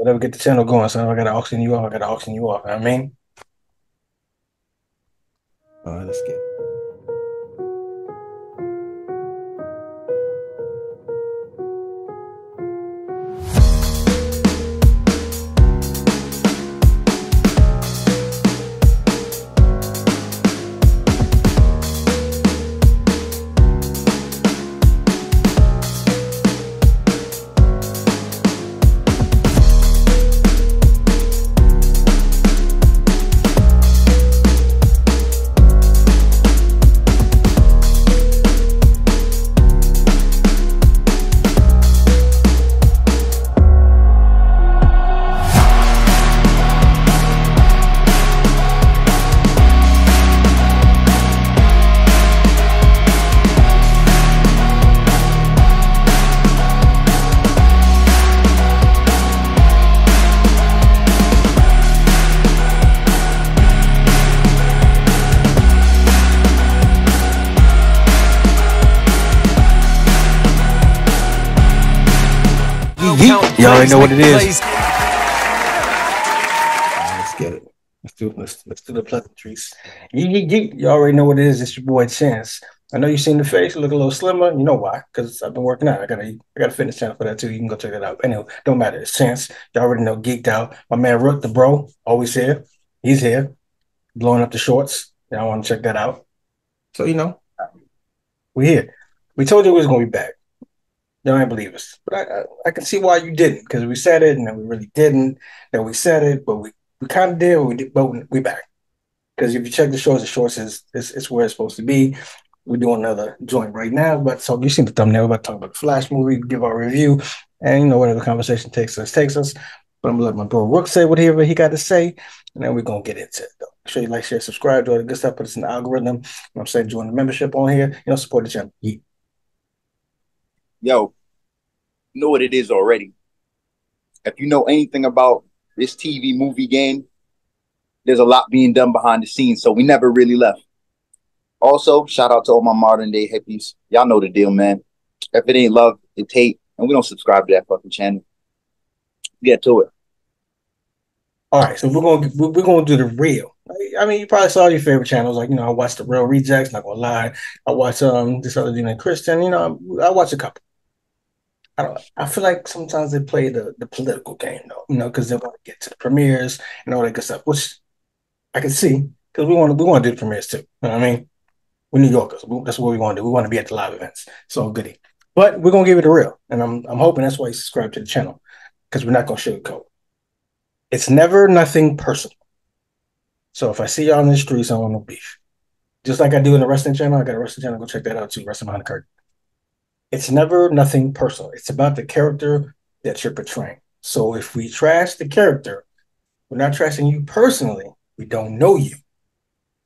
Whatever get the channel going, son. I gotta auction you off. I gotta auction you off. You know what I mean? All right, let's get it. You already know what it is. Let's get it. Let's do the pleasantries. You already know what it is. It's your boy Chance. I know you've seen the face, look a little slimmer. You know why? Because I've been working out. I got a fitness channel for that too. You can go check that out. Anyway, don't matter. It's Chance. You already know Geeked Out. My man Rook, the bro, always here. He's here, blowing up the shorts. Y'all want to check that out. So we here. We told you we was gonna be back. Y'all ain't believe us, but I can see why you didn't, because we said it and then we really didn't. Then we said it, but we kind of did. But we back. Because if you check the shorts is where it's supposed to be. We're doing another joint right now, but so you've seen the thumbnail. We're about to talk about the Flash movie, give our review, and whatever the conversation takes us. But I'm gonna let my bro Rook say whatever he got to say, and then we're gonna get into it though. Make sure you like, share, subscribe, do all the good stuff, put us in the algorithm. I'm saying join the membership on here, support the channel. Yeah. Yo, you know what it is already. If you know anything about this TV movie game, there's a lot being done behind the scenes, so we never really left. Also, shout out to all my modern day hippies. Y'all know the deal, man. If it ain't love, it's hate, and we don't subscribe to that fucking channel. Get to it. All right, so we're gonna do the real. I mean, you probably saw your favorite channels, like I watched the Real Rejects. Not gonna lie, I watch this other dude named Christian. I watch a couple. I don't. I feel like sometimes they play the political game though, because they want to get to the premieres and all that good stuff, which I can see because we want to do the premieres too. You know what I mean? We're New Yorkers. That's what we want to do. We want to be at the live events. So goody. But we're gonna give it a real, and I'm hoping that's why you subscribe to the channel, because we're not gonna sugarcoat. It's never nothing personal. So if I see y'all in the streets, I don't want no beef. Just like I do in the wrestling channel, I got a wrestling channel. Go check that out too. Wrestling Behind the Curtain. It's never nothing personal. It's about the character that you're portraying. So if we trash the character, we're not trashing you personally. We don't know you.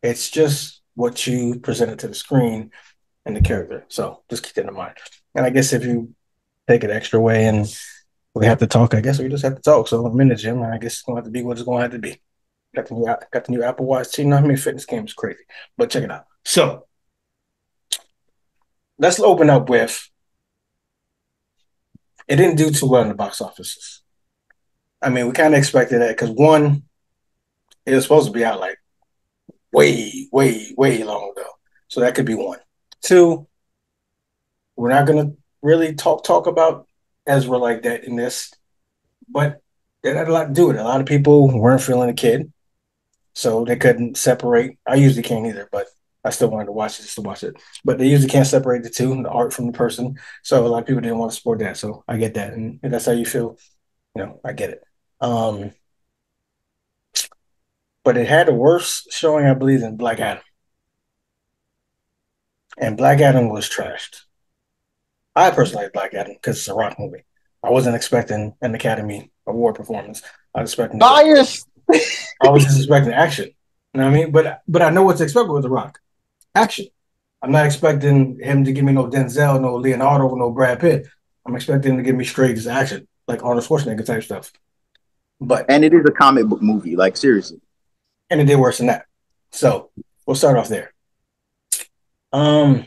It's just what you presented to the screen and the character. So just keep that in mind. And I guess if you take it extra way and we have to talk, I guess we just have to talk. So I'm in the gym, and I guess it's going to have to be what it's going to have to be. Got the new Apple Watch. See, I mean, fitness game is crazy. But check it out. So let's open up with, it didn't do too well in the box offices. I mean, we kind of expected that because one, it was supposed to be out like way, way, way long ago. So that could be one. Two, we're not gonna really talk about Ezra like that in this, but that had a lot to do with it. A lot of people weren't feeling the kid, so they couldn't separate. I usually can't either, but I still wanted to watch it just to watch it. But they usually can't separate the two, the art from the person. So a lot of people didn't want to support that. So I get that, and if that's how you feel, I get it. Um, but it had a worse showing, I believe, than Black Adam. And Black Adam was trashed. I personally like Black Adam because it's a rock movie. I wasn't expecting an Academy Award performance. I was expecting Bias. I was just expecting action. You know what I mean? But I know what to expect with The Rock. Action. I'm not expecting him to give me no Denzel, no Leonardo, no Brad Pitt. I'm expecting him to give me straight just action, like Arnold Schwarzenegger type stuff. And it is a comic book movie, like seriously. And it did worse than that. So we'll start off there. I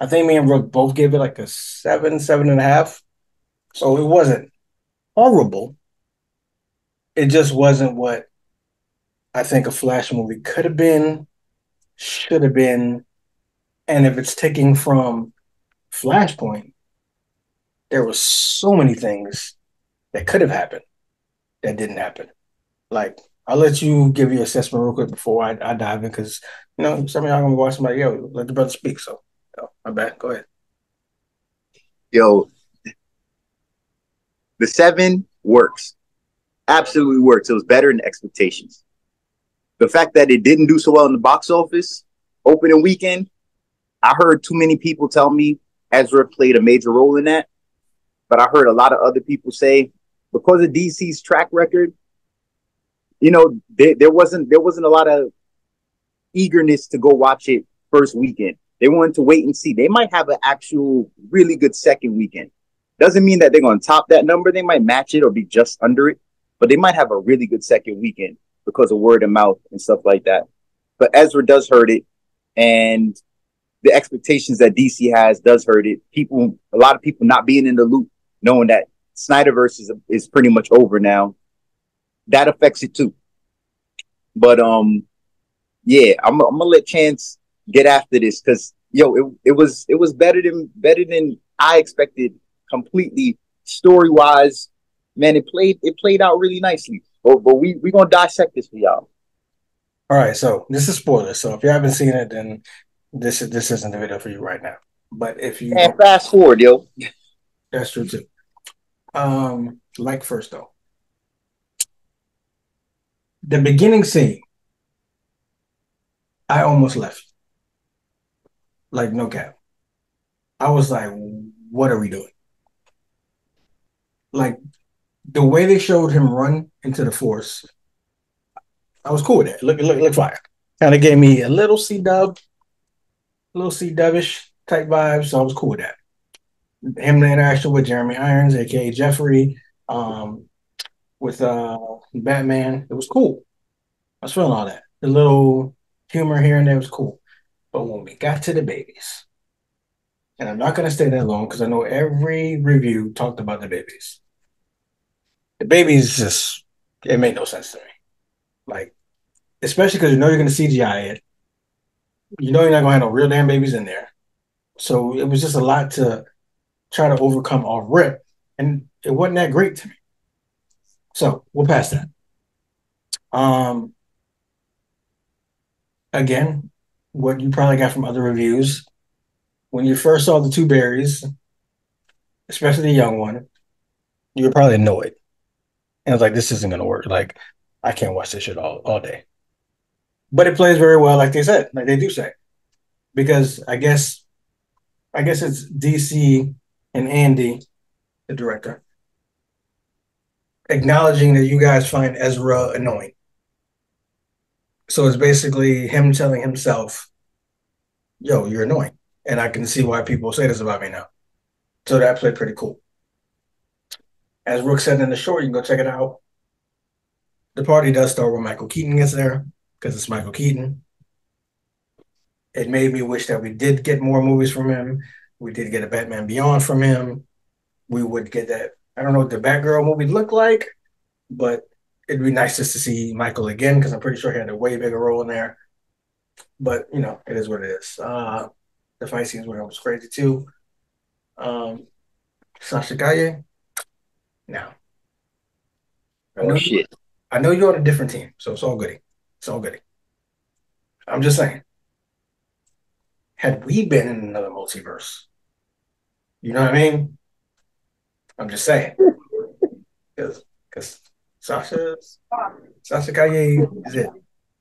think me and Rook both gave it like a 7, 7.5. So it wasn't horrible, it just wasn't what I think a Flash movie could have been, should have been. And if it's taking from Flashpoint, there was so many things that could have happened that didn't happen. Like, I'll let you give your assessment real quick before I dive in because some of y'all gonna watch somebody else. Let the brother speak. So, my bad. Go ahead. Yo, the seven works. Absolutely works. It was better than expectations. The fact that it didn't do so well in the box office, opening weekend, I heard too many people tell me Ezra played a major role in that. But I heard a lot of other people say because of DC's track record, there wasn't a lot of eagerness to go watch it first weekend. They wanted to wait and see. They might have an actual really good second weekend. Doesn't mean that they're going to top that number. They might match it or be just under it, but they might have a really good second weekend because of word of mouth and stuff like that. But Ezra does hurt it, and the expectations that DC has does hurt it. A lot of people not being in the loop, knowing that Snyderverse is pretty much over now. That affects it too. But yeah, I'm gonna let Chance get after this because it was better than I expected completely story wise. Man, it played out really nicely. But we gonna dissect this for y'all. All right. So this is spoilers. So if you haven't seen it, then this isn't the video for you right now. But if you And don't, fast forward, yo. that's true too. Like first though, the beginning scene, I almost left. Like no cap. I was like, what are we doing? Like the way they showed him run into the force, I was cool with that. Look fire. Kind of gave me a little C Dubish type vibes. So I was cool with that. Him the interaction with Jeremy Irons, aka Jeffrey, um, with Batman, it was cool. I was feeling all that. The little humor here and there was cool. But when we got to the babies, and I'm not gonna stay that long because I know every review talked about the babies. The babies just it made no sense to me. Like, especially because you know you're gonna CGI it. You know you're not gonna have no real damn babies in there. So it was just a lot to try to overcome off rip. And it wasn't that great to me. So we'll pass that. Um again, what you probably got from other reviews, when you first saw the two berries, especially the young one, you were probably annoyed. And I was like, this isn't gonna work. Like, I can't watch this shit all day. But it plays very well, like they said, like they do say. Because I guess it's DC and Andy, the director, acknowledging that you guys find Ezra annoying. So it's basically him telling himself, yo, you're annoying. And I can see why people say this about me now. So that played pretty cool. As Rook said in the short, you can go check it out. The party does start when Michael Keaton gets there because it's Michael Keaton. It made me wish that we did get more movies from him. We did get a Batman Beyond from him. We would get that. I don't know what the Batgirl movie looked like, but it'd be nice just to see Michael again because I'm pretty sure he had a way bigger role in there. But it is what it is. The fight scenes were almost crazy too. Um, Sasha Calle. Now I Oh know you. shit. I know you're on a different team, so it's all goody. It's all goody. I'm just saying. Had we been in another multiverse, you know what I mean? I'm just saying because Sasha Sasha Calle is it.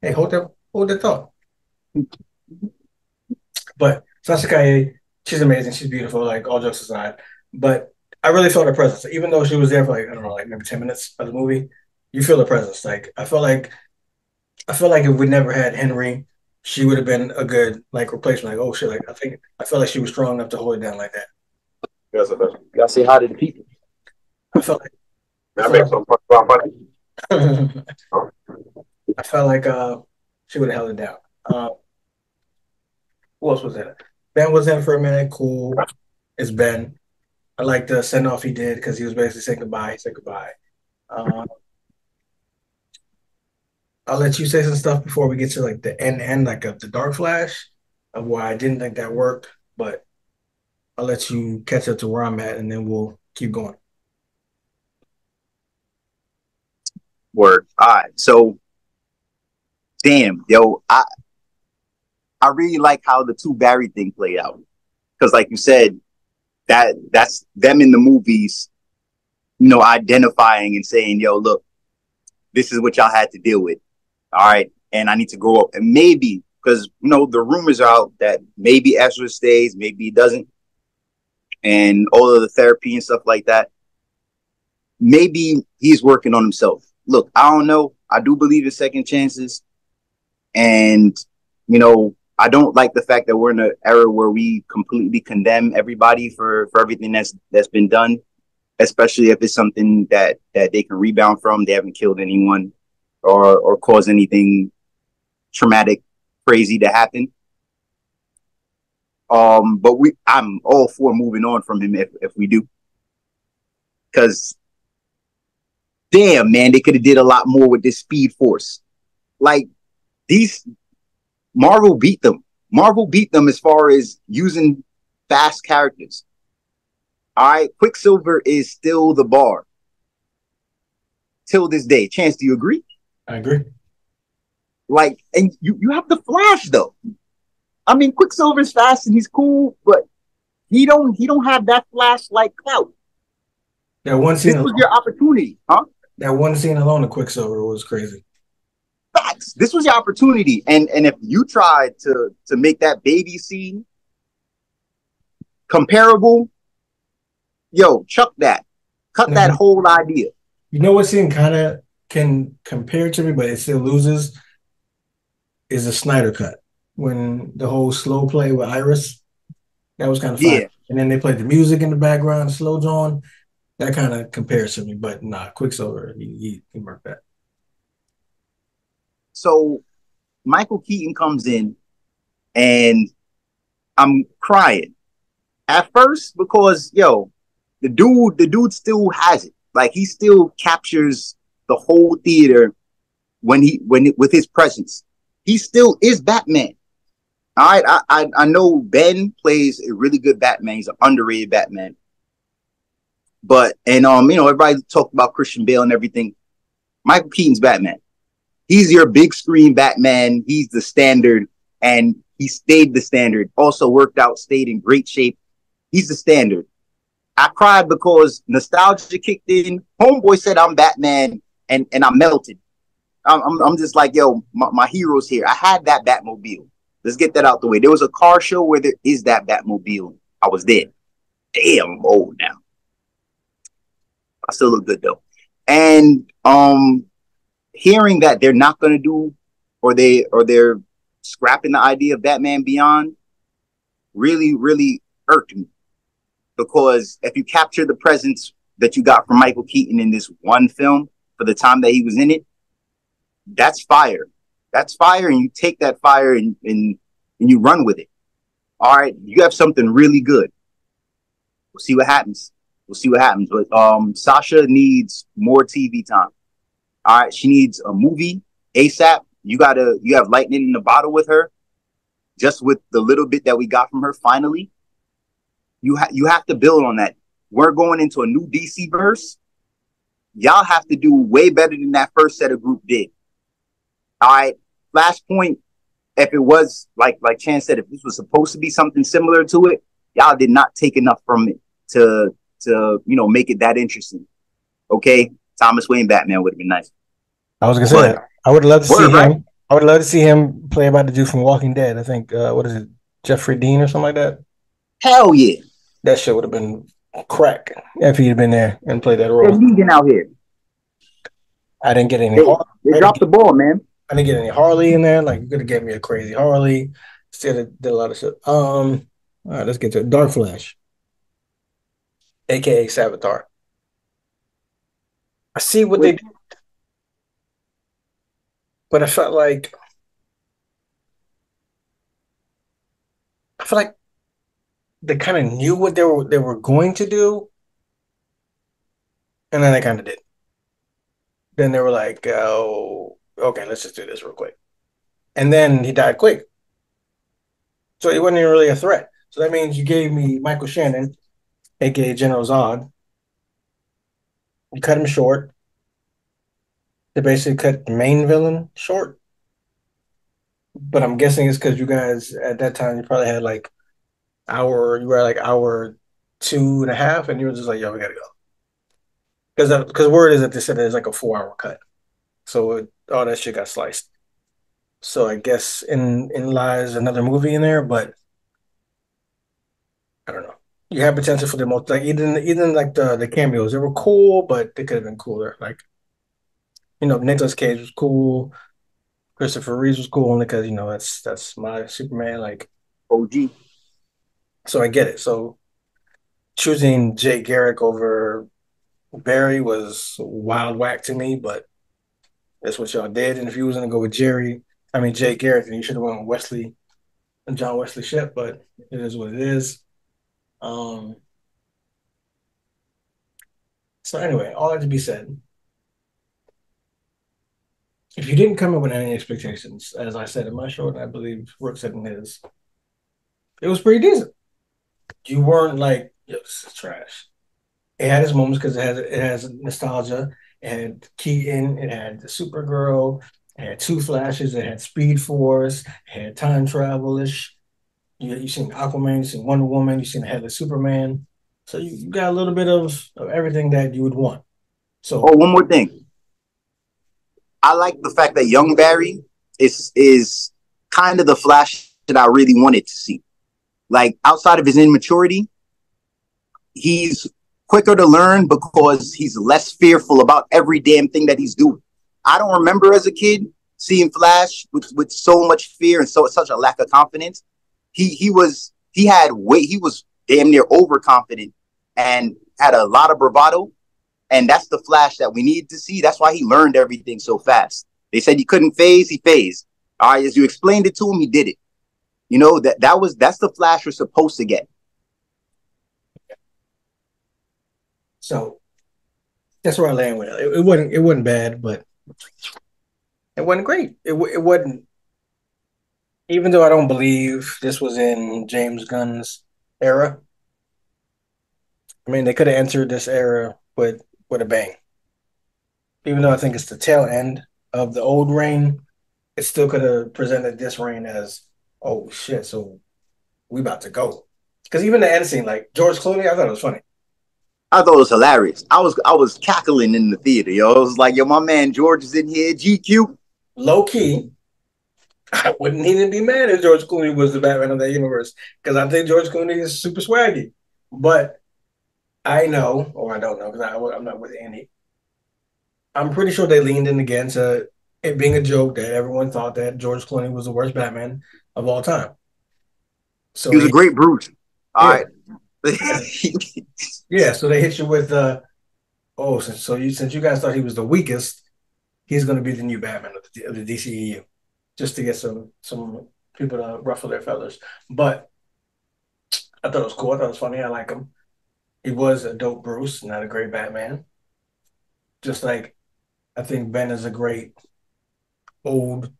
Hey, hold that thought. But Sasha Calle, she's amazing. She's beautiful. Like all jokes aside, but I really felt her presence, even though she was there for like I don't know, like maybe 10 minutes of the movie. You feel the presence. Like I feel like if we never had Henry, she would have been a good like replacement. Like oh shit, like I felt like she was strong enough to hold it down like that. Yes, you gotta say hi to the people. I felt like I I felt make some funny. like I felt like she would have held it down. Who else was in it? Ben was in for a minute. Cool. It's Ben. I like the send off he did because he was basically saying goodbye. He said goodbye. Uh, I'll let you say some stuff before we get to like the end, like of the Dark Flash, of why I didn't think that worked. But I'll let you catch up to where I'm at, and then we'll keep going. Word. All right. So, damn, yo, I really like how the two Barry thing played out because, like you said, that's them in the movies, identifying and saying, "Yo, look, this is what y'all had to deal with. All right, and I need to grow up." And maybe because the rumors are out that maybe Ezra stays, maybe he doesn't, and all of the therapy and stuff like that. Maybe he's working on himself. Look, I don't know. I do believe in second chances, and I don't like the fact that we're in an era where we completely condemn everybody for everything that's been done, especially if it's something that they can rebound from. They haven't killed anyone or caused anything traumatic, crazy to happen. But I'm all for moving on from him if we do, because damn man, they could have did a lot more with this Speed Force. Like these Marvel beat them. Marvel beat them as far as using fast characters. All right, Quicksilver is still the bar till this day. Chance, do you agree? I agree. Like, and you have the Flash though. I mean, Quicksilver's fast and he's cool, but he don't have that Flash like clout. That one This scene was alone, your opportunity, huh? that one scene alone of Quicksilver was crazy. Facts. This was your opportunity, and if you tried to make that baby scene comparable, yo, chuck that, cut that Now, whole idea. you know what scene kind of can compare to me, but it still loses is a Snyder cut when the whole slow play with Iris that was kind of fine, Yeah. and then they played the music in the background, slow on. That kind of compares to me, but nah, Quicksilver he marked that. So Michael Keaton comes in, and I'm crying at first because the dude still has it. Like he still captures the whole theater with his presence. He still is Batman. All right, I know Ben plays a really good Batman. He's an underrated Batman. But everybody talked about Christian Bale and everything. Michael Keaton's Batman. He's your big screen Batman. He's the standard, and he stayed the standard. Also worked out, stayed in great shape. He's the standard. I cried because nostalgia kicked in. Homeboy said I'm Batman, and I melted. I'm just like, yo, my hero's here. I had that Batmobile. Let's get that out the way. There was a car show where there is that Batmobile. I was there. Damn, I'm old now. I still look good though. And hearing that they're not gonna do they're scrapping the idea of Batman Beyond really, really irked me. Because if you capture the presence that you got from Michael Keaton in this one film for the time that he was in it, that's fire. That's fire, and you take that fire and you run with it. All right, you have something really good. We'll see what happens. We'll see what happens. But Sasha needs more TV time. All right, she needs a movie ASAP. You have lightning in the bottle with her. Just with the little bit that we got from her, finally, you have to build on that. We're going into a new DC verse. Y'all have to do way better than that first set of group did. All right, Flashpoint. If it was like Chan said, if this was supposed to be something similar to it, y'all did not take enough from it to make it that interesting. Okay, Thomas Wayne Batman would have been nice, I was gonna say but that. I would love to see word right. him. I would love to see him play about the dude from Walking Dead. I think what is it, Jeffrey Dean or something like that. Hell yeah, That shit would have been crack if he'd been there and played that they're role. leaguing out here. I didn't get any They Har- they I didn't dropped get, the ball, man. I didn't get any Harley in there. Like you could have given me a crazy Harley. Still did a lot of shit. All right, let's get to it. Dark Flash, aka Savitar. I see what they Which did, but I feel like they kind of knew what they were going to do, and then they kind of did. Then they were like, "Oh." Okay, let's just do this real quick. And then he died quick. So he wasn't even really a threat. So that means you gave me Michael Shannon, aka General Zod. You cut him short. They basically cut the main villain short. But I'm guessing it's because you guys at that time you probably had like hour, you were like hour two and a half, and you were just like, yo, we gotta go. Because word is that they said it's like a 4 hour cut. So all that shit got sliced. So I guess in lies another movie in there, but I don't know. You have potential for the most like even like the cameos. They were cool, but they could have been cooler. Like, Nicolas Cage was cool. Christopher Reeves was cool only because, that's my Superman. Like, OG. so I get it. So choosing Jay Garrick over Barry was wild whack to me, but that's what y'all did. And if you was gonna go with Jay Garrick, then you should have went with John Wesley Shipp, but it is what it is. Um, so anyway, all that to be said, if you didn't come up with any expectations, as I said in my show, and I believe Rook said in his, it was pretty decent. You weren't like, yo, this is trash. It had its moments because it has nostalgia. It had Keaton, it had the Supergirl, it had two Flashes, it had Speed Force, it had time travel ish. You seen Aquaman, you seen Wonder Woman, you seen the Headless Superman. So you got a little bit of everything that you would want. Oh, So one more thing. I like the fact that young Barry is kind of the Flash that I really wanted to see. Like outside of his immaturity, he's quicker to learn because he's less fearful about every damn thing that he's doing. I don't remember as a kid seeing Flash with so much fear and such a lack of confidence. He was damn near overconfident and had a lot of bravado. And that's the Flash that we needed to see. That's why he learned everything so fast. They said he couldn't phase, he phased. All right, as you explained it to him, he did it. That's the Flash we're supposed to get. so that's where I land with it. It wasn't bad, but it wasn't great. It wasn't, even though I don't believe this was in James Gunn's era. I mean, they could have entered this era with a bang. Even though I think it's the tail end of the old reign, it still could have presented this reign as, oh shit, so we about to go. Because even the end scene, like George Clooney, I thought it was funny. I thought it was hilarious. I was cackling in the theater, yo. I was like, yo, my man George is in here. GQ. Low key, I wouldn't even be mad if George Clooney was the Batman of that universe because I think George Clooney is super swaggy. But I know, or I don't know, because I'm not with Andy. I'm pretty sure they leaned in again to it being a joke that everyone thought that George Clooney was the worst Batman of all time. So He was a they, great Bruce. All yeah, right. yeah, yeah. So they hit you with, oh, since you guys thought he was the weakest, he's going to be the new Batman of the DCEU, just to get some people to ruffle their feathers. But I thought it was cool. I thought it was funny. I like him. He was a dope Bruce, not a great Batman. Just like I think Ben is a great old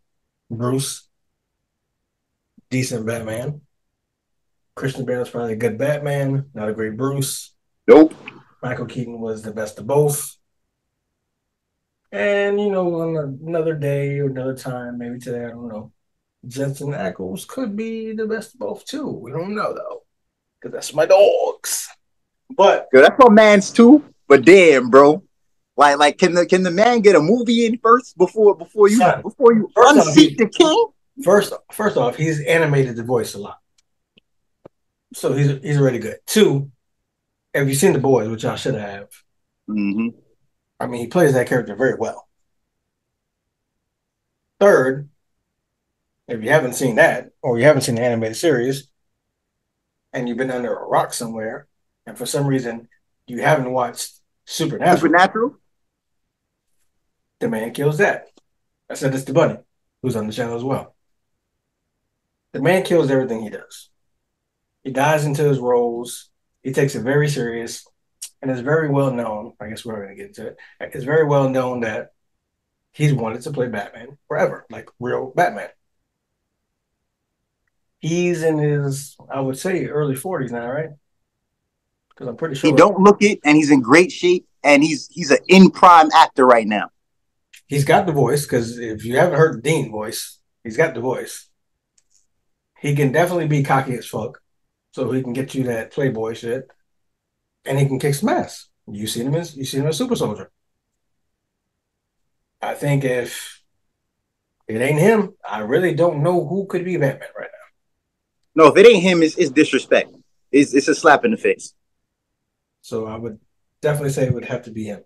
Bruce, decent Batman. Christian Bale is probably a good Batman, not a great Bruce. Nope. Michael Keaton was the best of both. And on another day or another time, maybe today, I don't know. Jensen Ackles could be the best of both too. We don't know though, because that's my dogs. But Yo, that's my man's too. But damn, bro. Like can the man get a movie in first son, before you first off, unseat the king? first off, he's animated the voice a lot, so he's already good. Two, have you seen The Boys, which I should have? Mm-hmm. I mean, he plays that character very well. Third, if you haven't seen that, or you haven't seen the animated series, and you've been under a rock somewhere, and for some reason you haven't watched Supernatural, Supernatural? the man kills that. I said this to Bunny, who's on the channel as well. The man kills everything he does. He dives into his roles. He takes it very serious, and it's very well known. I guess we're going to get into it. It's very well known that He's wanted to play Batman forever, like real Batman. He's in his, I would say, early 40s now, right? Because I'm pretty He sure don't look it, and he's in great shape, and he's an in prime actor right now. he's got the voice. Because if you haven't heard the Dean voice, he's got the voice. He can definitely be cocky as fuck, so he can get you that playboy shit, and he can kick some ass. You seen him as Super Soldier. I think if it ain't him, I really don't know who could be Batman right now. No, if it ain't him, it's disrespect. It's a slap in the face. So I would definitely say it would have to be him.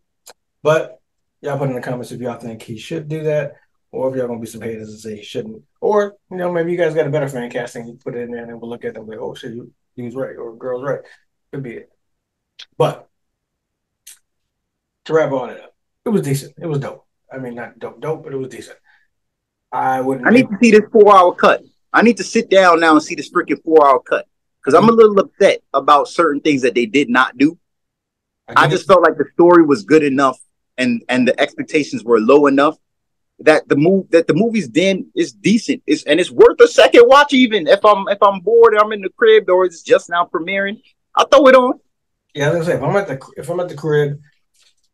But y'all put in the comments if y'all think he should do that, or if y'all gonna be some haters and say he shouldn't, or maybe you guys got a better fan casting. You put it in there and we'll look at them like, oh shit, he was right or girl's right. Could be it. But to wrap all it up, it was decent. It was dope. I mean, not dope, but it was decent. I wouldn't I pay. need to see this 4 hour cut. I need to sit down now and see this freaking 4 hour cut because I'm You, a little upset about certain things that they did not do. I do I need. just felt like the story was good enough and the expectations were low enough that the movie's then is decent. It's worth a second watch even if I'm bored, I'm in the crib or it's just now premiering. I'll throw it on. Yeah, as I say, if I'm at the crib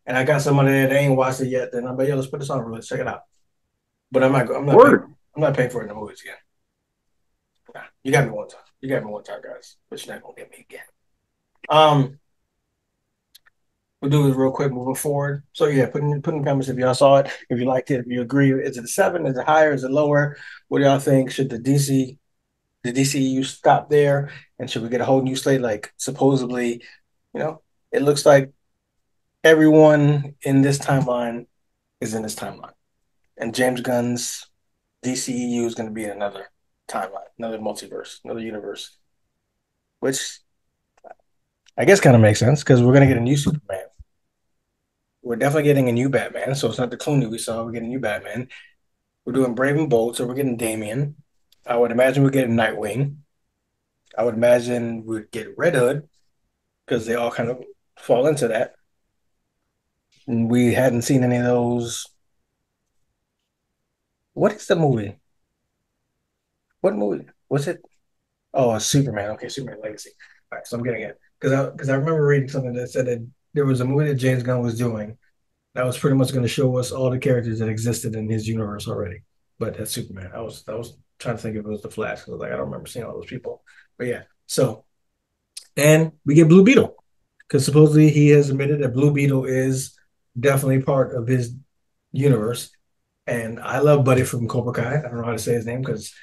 and I got someone there that ain't watched it yet, then I'm like, yo, let's put this on, let's check it out. But I'm not paying. Word. I'm not paying for it in the movies again. Nah, you got me one time. You got me one time, guys. But you're not gonna get me again. Um, we'll do this real quick moving forward. So yeah, put in comments if y'all saw it, if you liked it, if you agree. Is it a seven? Is it higher? Is it lower? What do y'all think? Should the DCU stop there? And should we get a whole new slate? Like supposedly, you know, it looks like everyone in this timeline is in this timeline. And James Gunn's DCEU is going to be in another timeline, another multiverse, another universe, which I guess kind of makes sense because we're going to get a new Superman. We're definitely getting a new Batman. So it's not the Clooney we saw. We're getting a new Batman. We're doing Brave and Bold. So we're getting Damian. I would imagine we're getting Nightwing. I would imagine we'd get Red Hood because they all kind of fall into that. And we hadn't seen any of those. What is the movie? What movie? Was it? Oh, Superman. Okay, Superman Legacy. All right, so I'm getting it because I remember reading something that said that there was a movie that James Gunn was doing that was pretty much going to show us all the characters that existed in his universe already. But that's Superman. I was trying to think if it was the Flash. I was like, I don't remember seeing all those people. But yeah, so and we get Blue Beetle because supposedly he has admitted that Blue Beetle is definitely part of his universe. And I love Buddy from Cobra Kai. I don't know how to say his name because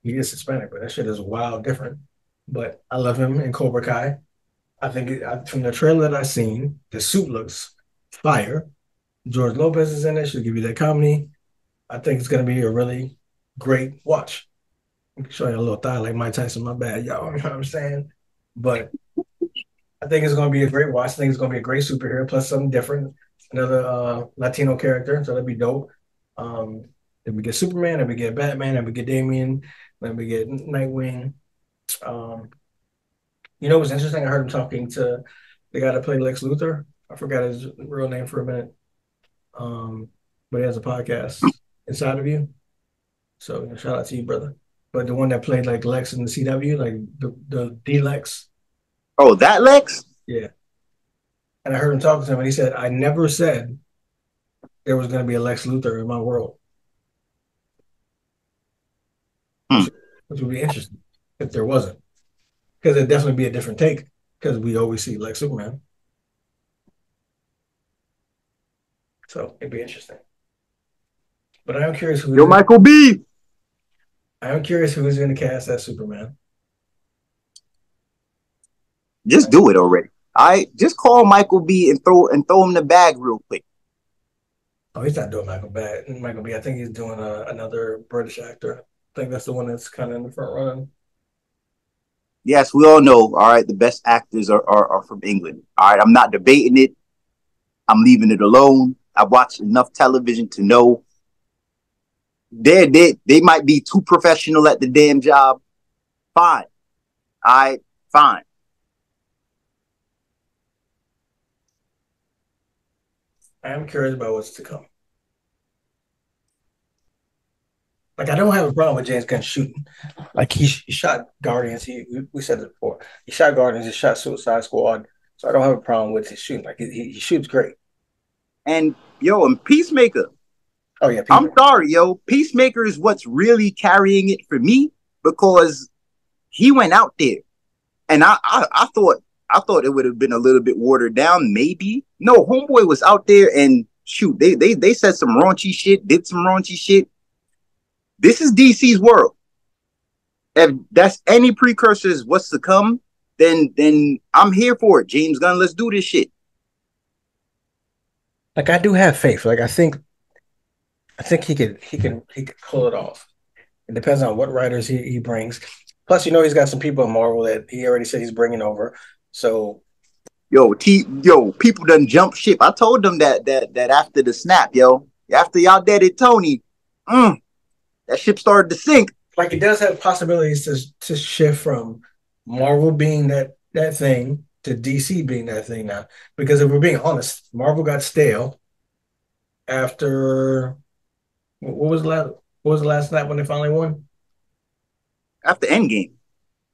he is Hispanic, but that shit is wild different. But I love him in Cobra Kai. I think from the trailer that I've seen, the suit looks fire. George Lopez is in it. Should give you that comedy. I think it's going to be a really great watch. Show you a little thigh like Mike Tyson. My bad, y'all. You know what I'm saying? But I think it's going to be a great watch. I think it's going to be a great superhero plus something different. Another Latino character, so that'd be dope. Um, then we get Superman, then we get Batman, then we get Damian, then we get Nightwing. Um, what's interesting? I heard him talking to the guy that played Lex Luthor. I forgot his real name for a minute. Um, but he has a podcast inside of you. So shout out to you, brother. But the one that played like Lex in the CW, like the D Lex, Oh, that Lex? yeah. And I heard him talking to him, and he said, "I never said there was going to be a Lex Luthor in my world," Hmm. which which would be interesting if there wasn't, because it'd definitely be a different take because we always see Lex Superman. So it'd be interesting. But I am curious Yo, Michael B. who's going to cast that Superman. Just do it already. I just call Michael B and throw him the bag real quick. Oh, he's not doing Michael B. I think he's doing another British actor. I think that's the one that's kind of in the front running. Yes, we all know. All right, the best actors are from England. All right, I'm not debating it. I'm leaving it alone. I've watched enough television to know they might be too professional at the damn job. Fine. All right, fine. I am curious about what's to come. Like I don't have a problem with James Gunn shooting. Like he shot Guardians. We said it before. He shot Guardians. He shot Suicide Squad. So I don't have a problem with his shooting. Like he shoots great. And yo, and Peacemaker. Oh yeah, I'm Peacemaker. sorry, yo. Peacemaker is what's really carrying it for me because he went out there, and I thought it would have been a little bit watered down, maybe. No, homeboy was out there and shoot, they said some raunchy shit, did some raunchy shit. This is DC's world. If that's any precursors what's to come, then I'm here for it. James Gunn, let's do this shit. Like I do have faith. Like I think he could pull it off. It depends on what writers he brings. Plus, he's got some people in Marvel that he already said he's bringing over. So Yo, people done jump ship. I told them that after the snap, yo, after y'all deaded Tony, that ship started to sink. like it does have possibilities to shift from Marvel being that thing to DC being that thing now. Because if we're being honest, Marvel got stale after what was the last night when they finally won? After Endgame.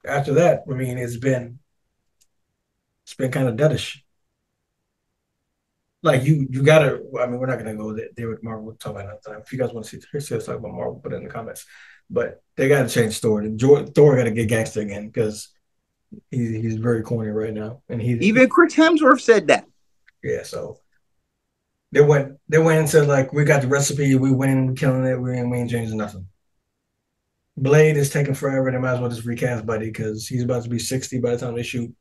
After that, I mean, it's been kind of deadish. Like you gotta. I mean, we're not gonna go there with Marvel. We'll talk about another time. If you guys want to see us talk about Marvel, put it in the comments. But they got to change story. Thor got to get gangster again because he's very corny right now, and Even Chris Hemsworth said that. yeah. So they went into like we got the recipe, we win, we killing it, we ain't changing nothing. Blade is taking forever. They might as well just recast Buddy because he's about to be 60 by the time they shoot.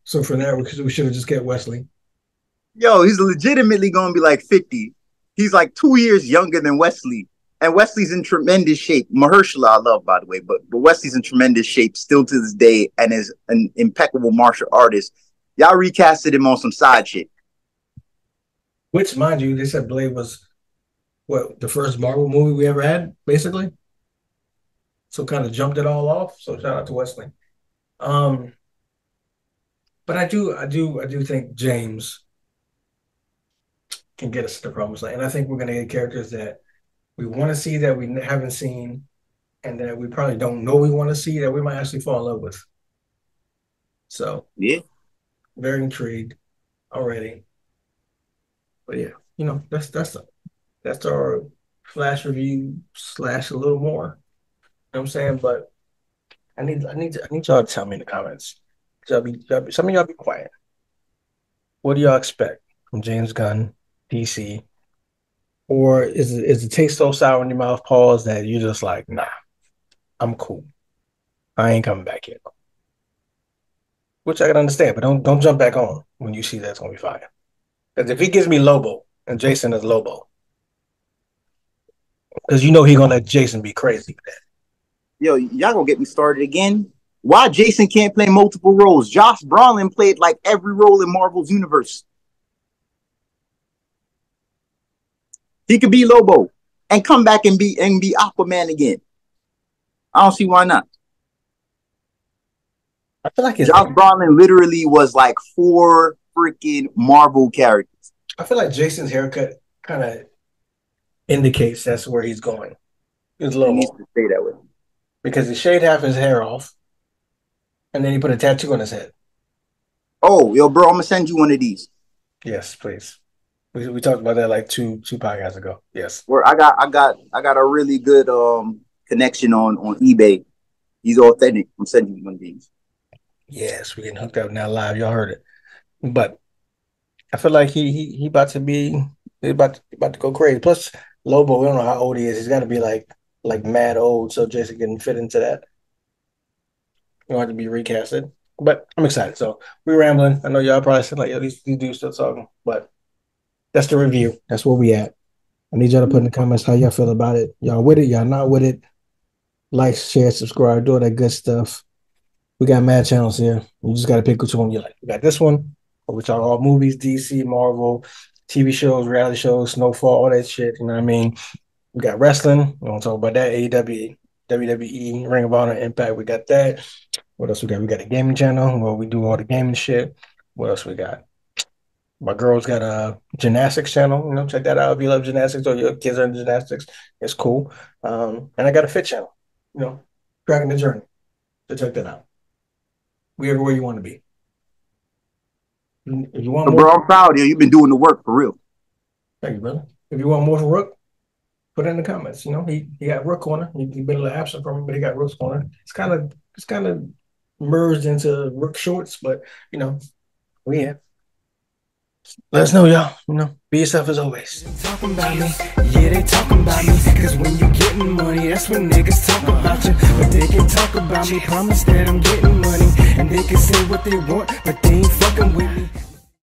So for that, we should have just kept Wesley. Yo, he's legitimately gonna be like 50. He's like 2 years younger than Wesley. And Wesley's in tremendous shape. Mahershala, I love, by the way, but Wesley's in tremendous shape still to this day and is an impeccable martial artist. Y'all recasted him on some side shit. Which, mind you, they said Blade was what the first Marvel movie we ever had, basically. So kind of jumped it all off. So shout out to Wesley. Um, but I do think James can get us to the promised land, and I think we're gonna get characters that we want to see that we haven't seen, and that we probably don't know we want to see that we might actually fall in love with. So Yeah. very intrigued already. But yeah, that's our flash review slash a little more. You know what I'm saying? But I need y'all to tell me in the comments. Some of y'all be quiet. What do y'all expect from James Gunn, DC? Or is the taste so sour in your mouth, pause, that you're just like, nah, I'm cool. I ain't coming back here. Which I can understand, but don't jump back on when you see that's gonna be fire. Because if he gives me Lobo and Jason is Lobo, because he gonna let Jason be crazy with that. Yo, y'all gonna get me started again. Why Jason can't play multiple roles? Josh Brolin played like every role in Marvel's universe. He could be Lobo and come back and be Aquaman again. I don't see why not. I feel like his Josh Brolin literally was like four freaking Marvel characters. I feel like Jason's haircut kind of indicates that's where he's going. His It needs Lobo. to stay that way. Because he shaved half his hair off and then he put a tattoo on his head. Oh, yo, bro, I'm gonna send you one of these. Yes, please. We talked about that like two podcasts ago. Yes. Where I got a really good connection on eBay. He's authentic. I'm sending you one of these. Yes, we getting hooked up now live. Y'all heard it. But I feel like he about to go crazy. Plus Lobo, we don't know how old he is. He's gotta be like mad old, so Jason can fit into that. You don't have to be recasted. But I'm excited. So we're rambling. I know y'all probably said like, yo, these dudes still talking, but that's the review. That's where we at. I need y'all to put in the comments how y'all feel about it. Y'all with it? Y'all not with it? Like, share, subscribe, do all that good stuff. We got mad channels here. You just got to pick which one you like. We got this one, where we talk all movies, DC, Marvel, TV shows, reality shows, Snowfall, all that shit. You know what I mean? We got wrestling. We want to talk about that. AEW, WWE, Ring of Honor, Impact. We got that. What else we got? We got a gaming channel where we do all the gaming shit. What else we got? My girl's got a gymnastics channel. Check that out if you love gymnastics or your kids are in gymnastics. It's cool. And I got a fit channel. Tracking the journey. So check that out. We everywhere you want to be. If you want But more, bro, I'm proud of you. You've been doing the work for real. thank you, brother. If you want more from Rook, put it in the comments. He got Rook Corner. He been a little absent from him, but he got Rook's Corner. It's kind of merged into Rook Shorts, but we have. Let us know, y'all. Be yourself as always. Talking about me, yeah, they talking about me. Cause when you getting money, that's when niggas talk about you. But they can talk about me, promise that I'm getting money. And they can say what they want, but they ain't fucking with me.